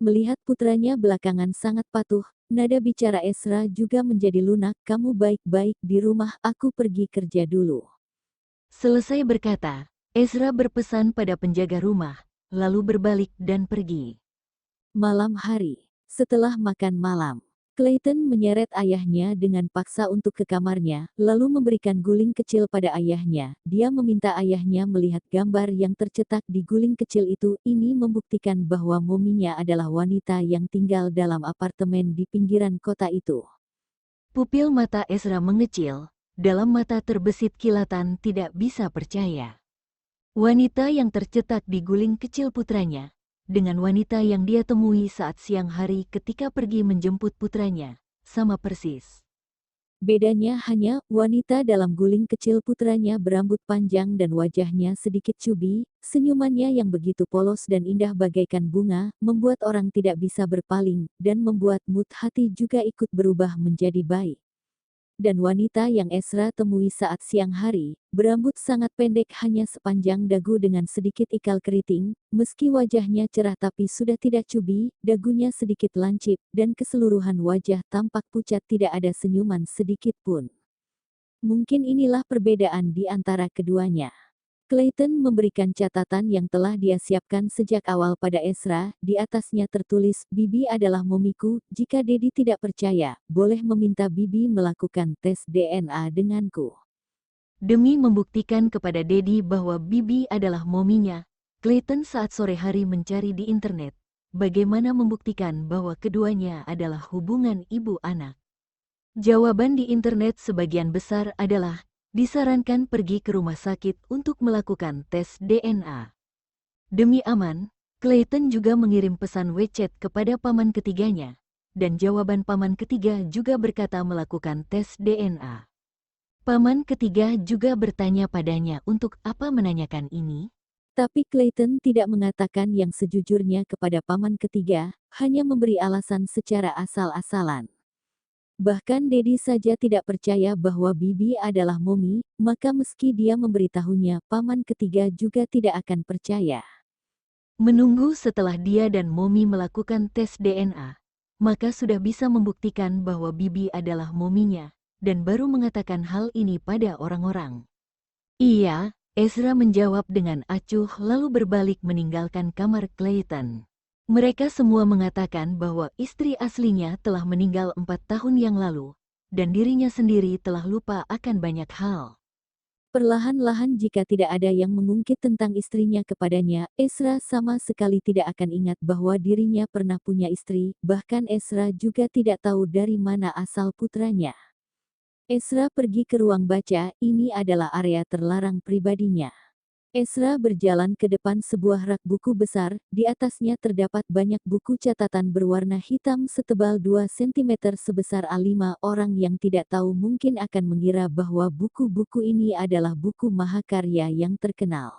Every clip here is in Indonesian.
Melihat putranya belakangan sangat patuh, nada bicara Ezra juga menjadi lunak. Kamu baik-baik di rumah, aku pergi kerja dulu. Selesai berkata, Ezra berpesan pada penjaga rumah, lalu berbalik dan pergi. Malam hari, setelah makan malam, Clayton menyeret ayahnya dengan paksa untuk ke kamarnya, lalu memberikan guling kecil pada ayahnya. Dia meminta ayahnya melihat gambar yang tercetak di guling kecil itu. Ini membuktikan bahwa mominya adalah wanita yang tinggal dalam apartemen di pinggiran kota itu. Pupil mata Ezra mengecil, dalam mata terbesit kilatan tidak bisa percaya. Wanita yang tercetak di guling kecil putranya, dengan wanita yang dia temui saat siang hari ketika pergi menjemput putranya, sama persis. Bedanya hanya, wanita dalam guling kecil putranya berambut panjang dan wajahnya sedikit cubi, senyumannya yang begitu polos dan indah bagaikan bunga, membuat orang tidak bisa berpaling, dan membuat mood hati juga ikut berubah menjadi baik. Dan wanita yang Ezra temui saat siang hari, berambut sangat pendek hanya sepanjang dagu dengan sedikit ikal keriting, meski wajahnya cerah tapi sudah tidak cubi, dagunya sedikit lancip, dan keseluruhan wajah tampak pucat tidak ada senyuman sedikit pun. Mungkin inilah perbedaan di antara keduanya. Clayton memberikan catatan yang telah dia siapkan sejak awal pada Ezra. Di atasnya tertulis, Bibi adalah momiku. Jika Dedi tidak percaya, boleh meminta Bibi melakukan tes DNA denganku. Demi membuktikan kepada Dedi bahwa Bibi adalah mominya, Clayton saat sore hari mencari di internet bagaimana membuktikan bahwa keduanya adalah hubungan ibu anak. Jawaban di internet sebagian besar adalah disarankan pergi ke rumah sakit untuk melakukan tes DNA. Demi aman, Clayton juga mengirim pesan WeChat kepada paman ketiganya, dan jawaban paman ketiga juga berkata melakukan tes DNA. Paman ketiga juga bertanya padanya untuk apa menanyakan ini. Tapi Clayton tidak mengatakan yang sejujurnya kepada paman ketiga, hanya memberi alasan secara asal-asalan. Bahkan Dedi saja tidak percaya bahwa Bibi adalah momi, maka meski dia memberitahunya, paman ketiga juga tidak akan percaya. Menunggu setelah dia dan momi melakukan tes DNA, maka sudah bisa membuktikan bahwa Bibi adalah mominya, dan baru mengatakan hal ini pada orang-orang. Iya, Ezra menjawab dengan acuh lalu berbalik meninggalkan kamar Clayton. Mereka semua mengatakan bahwa istri aslinya telah meninggal 4 tahun yang lalu, dan dirinya sendiri telah lupa akan banyak hal. Perlahan-lahan jika tidak ada yang mengungkit tentang istrinya kepadanya, Ezra sama sekali tidak akan ingat bahwa dirinya pernah punya istri, bahkan Ezra juga tidak tahu dari mana asal putranya. Ezra pergi ke ruang baca, ini adalah area terlarang pribadinya. Ezra berjalan ke depan sebuah rak buku besar, di atasnya terdapat banyak buku catatan berwarna hitam setebal 2 cm sebesar A5. Orang yang tidak tahu mungkin akan mengira bahwa buku-buku ini adalah buku mahakarya yang terkenal.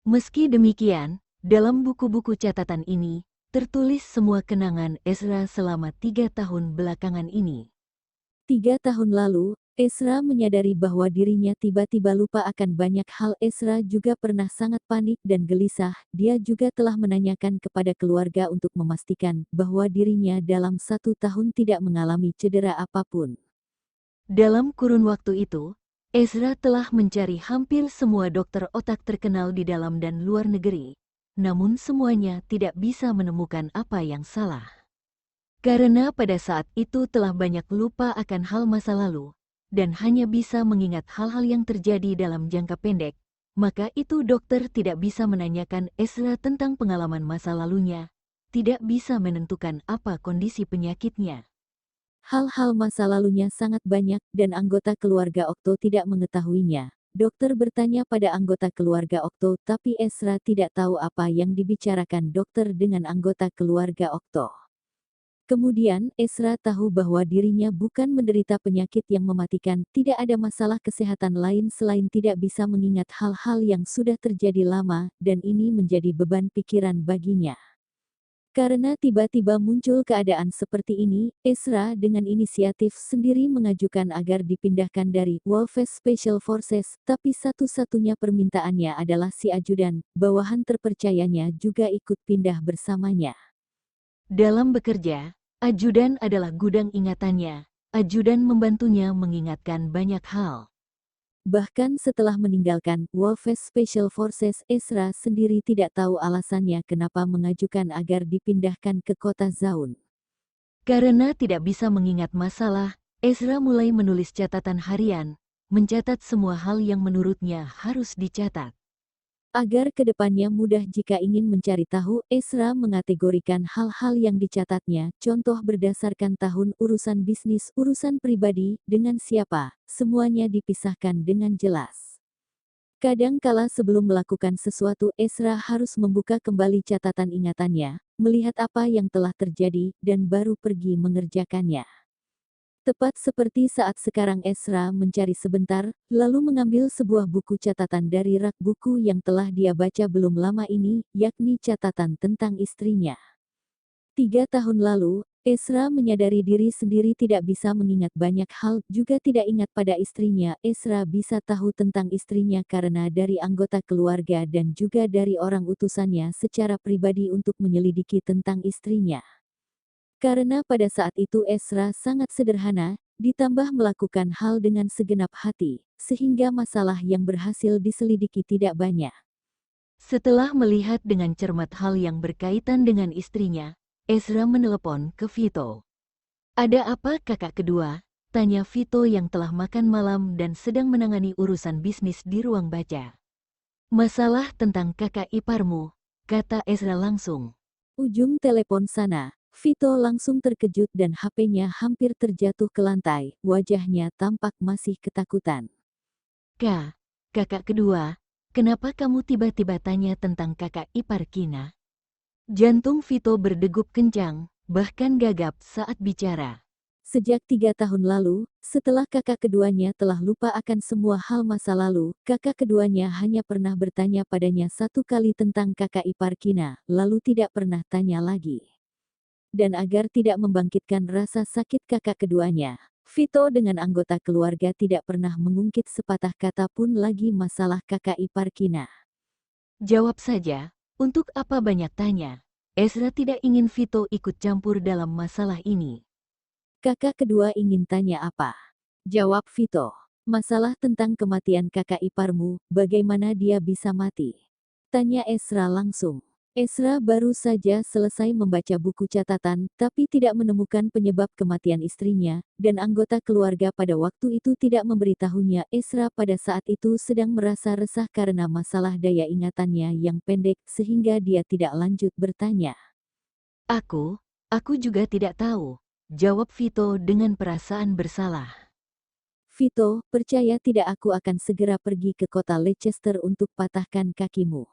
Meski demikian, dalam buku-buku catatan ini, tertulis semua kenangan Ezra selama 3 tahun belakangan ini. 3 tahun lalu, Ezra menyadari bahwa dirinya tiba-tiba lupa akan banyak hal. Ezra juga pernah sangat panik dan gelisah. Dia juga telah menanyakan kepada keluarga untuk memastikan bahwa dirinya dalam 1 tahun tidak mengalami cedera apapun. Dalam kurun waktu itu, Ezra telah mencari hampir semua dokter otak terkenal di dalam dan luar negeri, namun semuanya tidak bisa menemukan apa yang salah. Karena pada saat itu telah banyak lupa akan hal masa lalu, dan hanya bisa mengingat hal-hal yang terjadi dalam jangka pendek, maka itu dokter tidak bisa menanyakan Ezra tentang pengalaman masa lalunya, tidak bisa menentukan apa kondisi penyakitnya. Hal-hal masa lalunya sangat banyak dan anggota keluarga Okto tidak mengetahuinya. Dokter bertanya pada anggota keluarga Okto, tapi Ezra tidak tahu apa yang dibicarakan dokter dengan anggota keluarga Okto. Kemudian, Ezra tahu bahwa dirinya bukan menderita penyakit yang mematikan, tidak ada masalah kesehatan lain selain tidak bisa mengingat hal-hal yang sudah terjadi lama, dan ini menjadi beban pikiran baginya. Karena tiba-tiba muncul keadaan seperti ini, Ezra dengan inisiatif sendiri mengajukan agar dipindahkan dari Wolves Special Forces, tapi satu-satunya permintaannya adalah si ajudan, bawahan terpercayanya juga ikut pindah bersamanya. Dalam bekerja, ajudan adalah gudang ingatannya. Ajudan membantunya mengingatkan banyak hal. Bahkan setelah meninggalkan Wolfes Special Forces, Ezra sendiri tidak tahu alasannya kenapa mengajukan agar dipindahkan ke kota Zaun. Karena tidak bisa mengingat masalah, Ezra mulai menulis catatan harian, mencatat semua hal yang menurutnya harus dicatat. Agar kedepannya mudah jika ingin mencari tahu, Ezra mengategorikan hal-hal yang dicatatnya, contoh berdasarkan tahun, urusan bisnis, urusan pribadi, dengan siapa, semuanya dipisahkan dengan jelas. Kadang kala sebelum melakukan sesuatu, Ezra harus membuka kembali catatan ingatannya, melihat apa yang telah terjadi, dan baru pergi mengerjakannya. Tepat seperti saat sekarang Ezra mencari sebentar, lalu mengambil sebuah buku catatan dari rak buku yang telah dia baca belum lama ini, yakni catatan tentang istrinya. 3 tahun lalu, Ezra menyadari diri sendiri tidak bisa mengingat banyak hal, juga tidak ingat pada istrinya. Ezra bisa tahu tentang istrinya karena dari anggota keluarga dan juga dari orang utusannya secara pribadi untuk menyelidiki tentang istrinya. Karena pada saat itu Ezra sangat sederhana, ditambah melakukan hal dengan segenap hati, sehingga masalah yang berhasil diselidiki tidak banyak. Setelah melihat dengan cermat hal yang berkaitan dengan istrinya, Ezra menelepon ke Vito. "Ada apa kakak kedua?" tanya Vito yang telah makan malam dan sedang menangani urusan bisnis di ruang baca. "Masalah tentang kakak iparmu," kata Ezra langsung. Ujung telepon sana, Vito langsung terkejut dan HP-nya hampir terjatuh ke lantai, wajahnya tampak masih ketakutan. Kakak kedua, kenapa kamu tiba-tiba tanya tentang kakak ipar Kina?" Jantung Vito berdegup kencang, bahkan gagap saat bicara. Sejak 3 tahun lalu, setelah kakak keduanya telah lupa akan semua hal masa lalu, kakak keduanya hanya pernah bertanya padanya 1 kali tentang kakak ipar Kina, lalu tidak pernah tanya lagi. Dan agar tidak membangkitkan rasa sakit kakak keduanya, Vito dengan anggota keluarga tidak pernah mengungkit sepatah kata pun lagi masalah kakak ipar Kina. Jawab saja, untuk apa banyak tanya? Ezra tidak ingin Vito ikut campur dalam masalah ini. Kakak kedua ingin tanya apa? Jawab Vito. Masalah tentang kematian kakak iparmu, bagaimana dia bisa mati? Tanya Ezra langsung. Ezra baru saja selesai membaca buku catatan, tapi tidak menemukan penyebab kematian istrinya, dan anggota keluarga pada waktu itu tidak memberitahunya. Ezra pada saat itu sedang merasa resah karena masalah daya ingatannya yang pendek, sehingga dia tidak lanjut bertanya. Aku juga tidak tahu, jawab Vito dengan perasaan bersalah. Vito, percaya tidak, aku akan segera pergi ke kota Leicester untuk patahkan kakimu.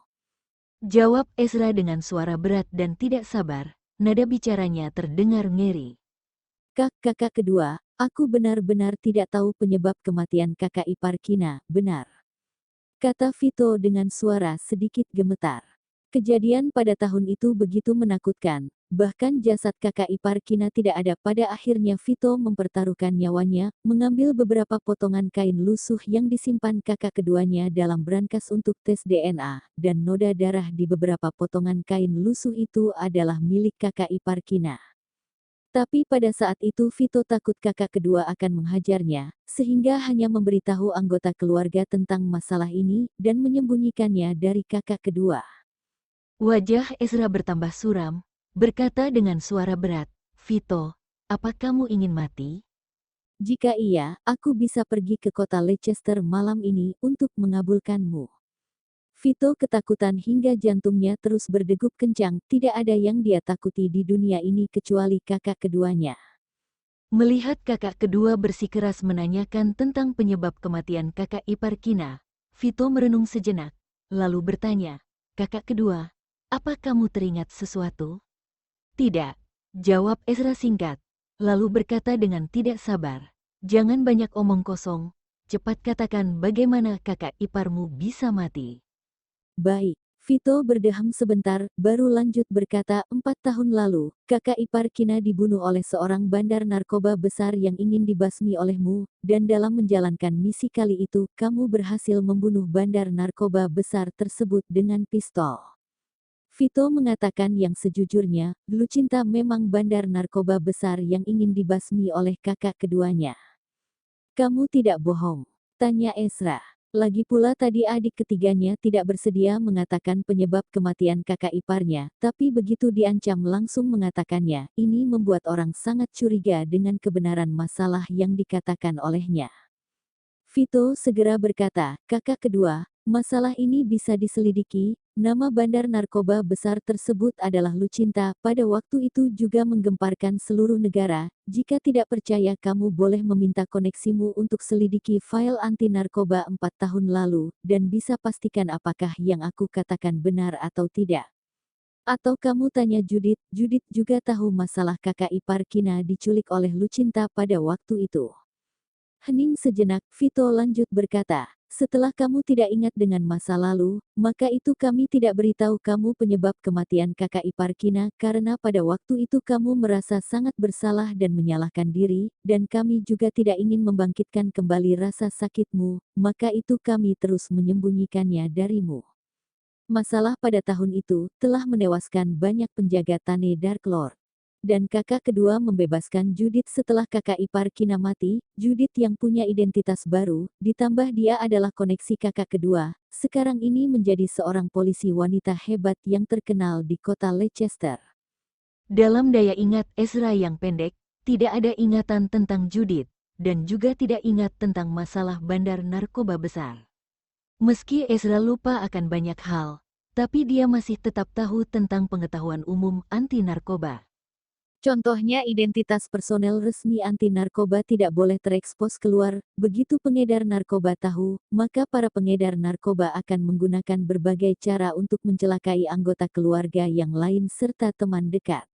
Jawab Ezra dengan suara berat dan tidak sabar, nada bicaranya terdengar ngeri. Kakak kedua, aku benar-benar tidak tahu penyebab kematian kakak ipar Kina, benar. Kata Vito dengan suara sedikit gemetar. Kejadian pada tahun itu begitu menakutkan, bahkan jasad kakak ipar Kina tidak ada. Pada akhirnya Vito mempertaruhkan nyawanya, mengambil beberapa potongan kain lusuh yang disimpan kakak keduanya dalam brankas untuk tes DNA, dan noda darah di beberapa potongan kain lusuh itu adalah milik kakak ipar Kina. Tapi pada saat itu Vito takut kakak kedua akan menghajarnya, sehingga hanya memberitahu anggota keluarga tentang masalah ini, dan menyembunyikannya dari kakak kedua. Wajah Ezra bertambah suram, berkata dengan suara berat, "Vito, apa kamu ingin mati?" Jika iya, aku bisa pergi ke kota Leicester malam ini untuk mengabulkanmu. Vito ketakutan hingga jantungnya terus berdegup kencang, tidak ada yang dia takuti di dunia ini kecuali kakak keduanya. Melihat kakak kedua bersikeras menanyakan tentang penyebab kematian kakak ipar Kina, Vito merenung sejenak, lalu bertanya, "Kakak kedua, apa kamu teringat sesuatu?" "Tidak," jawab Ezra singkat, lalu berkata dengan tidak sabar, "Jangan banyak omong kosong, cepat katakan bagaimana kakak iparmu bisa mati." Baik. Vito berdeham sebentar, baru lanjut berkata, 4 tahun lalu, kakak ipar Kina dibunuh oleh seorang bandar narkoba besar yang ingin dibasmi olehmu, dan dalam menjalankan misi kali itu, kamu berhasil membunuh bandar narkoba besar tersebut dengan pistol. Vito mengatakan yang sejujurnya, Lucinta memang bandar narkoba besar yang ingin dibasmi oleh kakak keduanya. Kamu tidak bohong? Tanya Ezra. Lagi pula tadi adik ketiganya tidak bersedia mengatakan penyebab kematian kakak iparnya, tapi begitu diancam langsung mengatakannya. Ini membuat orang sangat curiga dengan kebenaran masalah yang dikatakan olehnya. Vito segera berkata, kakak kedua, masalah ini bisa diselidiki. Nama bandar narkoba besar tersebut adalah Lucinta, pada waktu itu juga menggemparkan seluruh negara. Jika tidak percaya kamu boleh meminta koneksimu untuk selidiki file anti narkoba 4 tahun lalu, dan bisa pastikan apakah yang aku katakan benar atau tidak. Atau kamu tanya Judith, Judith juga tahu masalah kakak ipar Kina diculik oleh Lucinta pada waktu itu. Hening sejenak, Vito lanjut berkata, setelah kamu tidak ingat dengan masa lalu, maka itu kami tidak beritahu kamu penyebab kematian kakak ipar Kina karena pada waktu itu kamu merasa sangat bersalah dan menyalahkan diri, dan kami juga tidak ingin membangkitkan kembali rasa sakitmu, maka itu kami terus menyembunyikannya darimu. Masalah pada tahun itu telah menewaskan banyak penjaga Tane Dark Lord. Dan kakak kedua membebaskan Judith setelah kakak ipar Kina mati. Judith yang punya identitas baru, ditambah dia adalah koneksi kakak kedua, sekarang ini menjadi seorang polisi wanita hebat yang terkenal di kota Leicester. Dalam daya ingat Ezra yang pendek, tidak ada ingatan tentang Judith, dan juga tidak ingat tentang masalah bandar narkoba besar. Meski Ezra lupa akan banyak hal, tapi dia masih tetap tahu tentang pengetahuan umum anti narkoba. Contohnya identitas personel resmi anti narkoba tidak boleh terekspos keluar, begitu pengedar narkoba tahu, maka para pengedar narkoba akan menggunakan berbagai cara untuk mencelakai anggota keluarga yang lain serta teman dekat.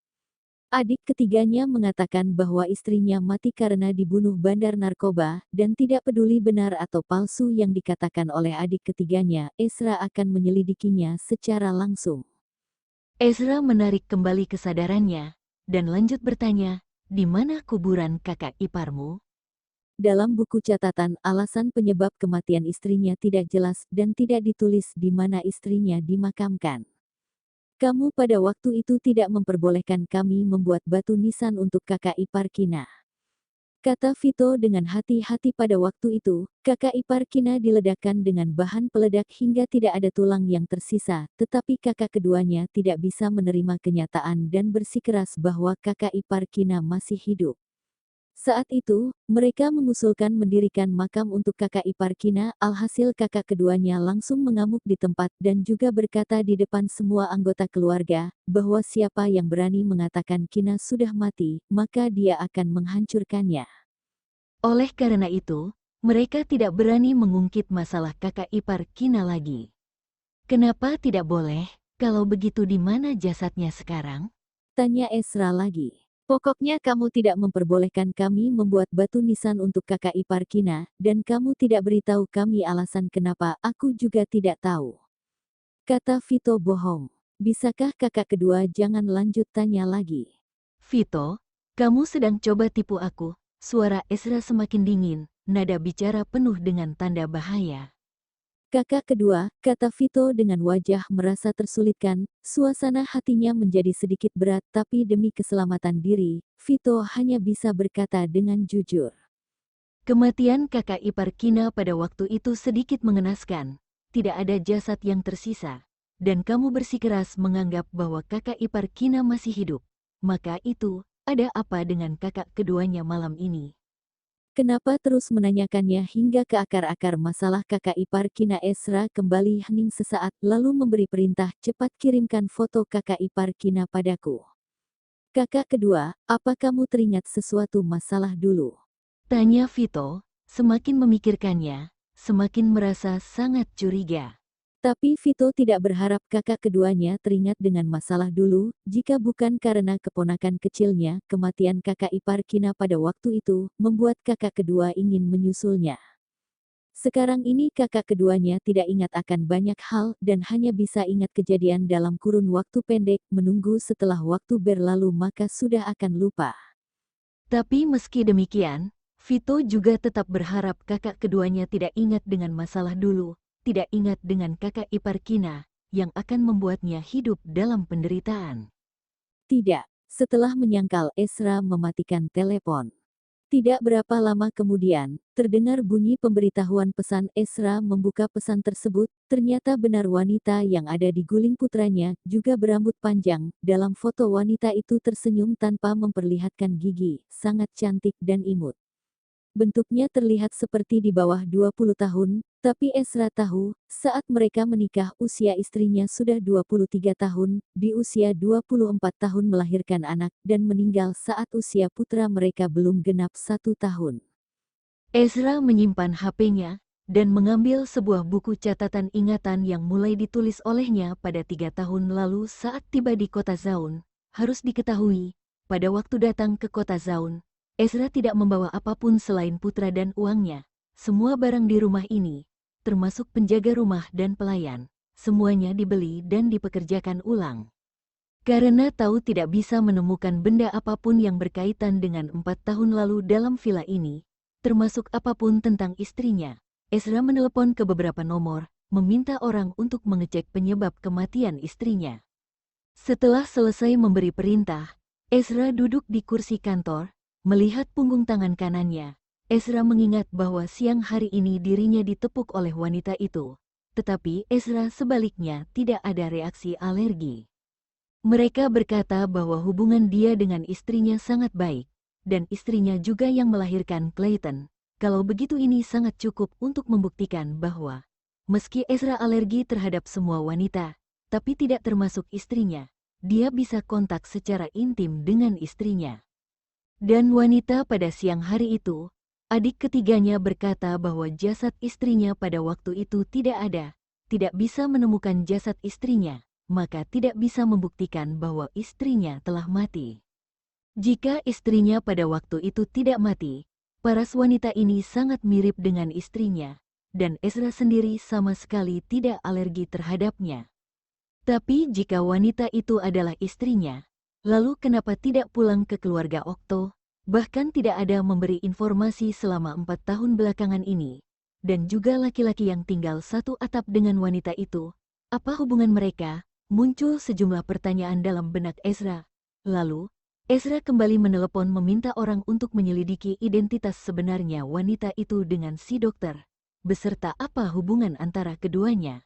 Adik ketiganya mengatakan bahwa istrinya mati karena dibunuh bandar narkoba, dan tidak peduli benar atau palsu yang dikatakan oleh adik ketiganya, Ezra akan menyelidikinya secara langsung. Ezra menarik kembali kesadarannya, dan lanjut bertanya, di mana kuburan kakak iparmu? Dalam buku catatan, alasan penyebab kematian istrinya tidak jelas dan tidak ditulis di mana istrinya dimakamkan. Kamu pada waktu itu tidak memperbolehkan kami membuat batu nisan untuk kakak ipar Kina. Kata Vito dengan hati-hati pada waktu itu, kakak ipar Kina diledakkan dengan bahan peledak hingga tidak ada tulang yang tersisa, tetapi kakak keduanya tidak bisa menerima kenyataan dan bersikeras bahwa kakak ipar Kina masih hidup. Saat itu, mereka mengusulkan mendirikan makam untuk kakak ipar Kina, alhasil kakak keduanya langsung mengamuk di tempat dan juga berkata di depan semua anggota keluarga, bahwa siapa yang berani mengatakan Kina sudah mati, maka dia akan menghancurkannya. Oleh karena itu, mereka tidak berani mengungkit masalah kakak ipar Kina lagi. Kenapa tidak boleh? Kalau begitu di mana jasadnya sekarang? Tanya Ezra lagi. Pokoknya kamu tidak memperbolehkan kami membuat batu nisan untuk kakak ipar Kina, dan kamu tidak beritahu kami alasan kenapa, aku juga tidak tahu. Kata Vito bohong. Bisakah kakak kedua jangan lanjut tanya lagi. Vito, kamu sedang coba tipu aku. Suara Ezra semakin dingin, nada bicara penuh dengan tanda bahaya. Kakak kedua, kata Vito dengan wajah merasa tersulitkan, suasana hatinya menjadi sedikit berat tapi demi keselamatan diri, Vito hanya bisa berkata dengan jujur. Kematian kakak ipar Kina pada waktu itu sedikit mengenaskan, tidak ada jasad yang tersisa, dan kamu bersikeras menganggap bahwa kakak ipar Kina masih hidup. Maka itu, ada apa dengan kakak keduanya malam ini? Kenapa terus menanyakannya hingga ke akar-akar masalah kakak ipar Kina? Ezra kembali hening sesaat lalu memberi perintah cepat kirimkan foto kakak ipar Kina padaku. Kakak kedua, apa kamu teringat sesuatu masalah dulu? Tanya Vito, semakin memikirkannya, semakin merasa sangat curiga. Tapi Vito tidak berharap kakak keduanya teringat dengan masalah dulu, jika bukan karena keponakan kecilnya, kematian kakak ipar Kina pada waktu itu, membuat kakak kedua ingin menyusulnya. Sekarang ini kakak keduanya tidak ingat akan banyak hal dan hanya bisa ingat kejadian dalam kurun waktu pendek, menunggu setelah waktu berlalu maka sudah akan lupa. Tapi meski demikian, Vito juga tetap berharap kakak keduanya tidak ingat dengan masalah dulu, tidak ingat dengan kakak ipar Kina, yang akan membuatnya hidup dalam penderitaan. Tidak. Setelah menyangkal, Ezra mematikan telepon. Tidak berapa lama kemudian, terdengar bunyi pemberitahuan pesan. Ezra membuka pesan tersebut, ternyata benar wanita yang ada di guling putranya, juga berambut panjang. Dalam foto wanita itu tersenyum tanpa memperlihatkan gigi, sangat cantik dan imut. Bentuknya terlihat seperti di bawah 20 tahun, tapi Ezra tahu, saat mereka menikah usia istrinya sudah 23 tahun, di usia 24 tahun melahirkan anak, dan meninggal saat usia putra mereka belum genap 1 tahun. Ezra menyimpan HP-nya, dan mengambil sebuah buku catatan ingatan yang mulai ditulis olehnya pada 3 tahun lalu saat tiba di kota Zaun. Harus diketahui, pada waktu datang ke kota Zaun, Ezra tidak membawa apapun selain putra dan uangnya. Semua barang di rumah ini, termasuk penjaga rumah dan pelayan, semuanya dibeli dan dipekerjakan ulang. Karena tahu tidak bisa menemukan benda apapun yang berkaitan dengan 4 tahun lalu dalam villa ini, termasuk apapun tentang istrinya, Ezra menelepon ke beberapa nomor, meminta orang untuk mengecek penyebab kematian istrinya. Setelah selesai memberi perintah, Ezra duduk di kursi kantor. Melihat punggung tangan kanannya, Ezra mengingat bahwa siang hari ini dirinya ditepuk oleh wanita itu. Tetapi Ezra sebaliknya tidak ada reaksi alergi. Mereka berkata bahwa hubungan dia dengan istrinya sangat baik, dan istrinya juga yang melahirkan Clayton. Kalau begitu ini sangat cukup untuk membuktikan bahwa, meski Ezra alergi terhadap semua wanita, tapi tidak termasuk istrinya, dia bisa kontak secara intim dengan istrinya. Dan wanita pada siang hari itu, adik ketiganya berkata bahwa jasad istrinya pada waktu itu tidak ada, tidak bisa menemukan jasad istrinya, maka tidak bisa membuktikan bahwa istrinya telah mati. Jika istrinya pada waktu itu tidak mati, paras wanita ini sangat mirip dengan istrinya, dan Ezra sendiri sama sekali tidak alergi terhadapnya. Tapi jika wanita itu adalah istrinya, lalu kenapa tidak pulang ke keluarga Okto, bahkan tidak ada memberi informasi selama 4 tahun belakangan ini, dan juga laki-laki yang tinggal satu atap dengan wanita itu, apa hubungan mereka? Muncul sejumlah pertanyaan dalam benak Ezra. Lalu, Ezra kembali menelepon meminta orang untuk menyelidiki identitas sebenarnya wanita itu dengan si dokter, beserta apa hubungan antara keduanya.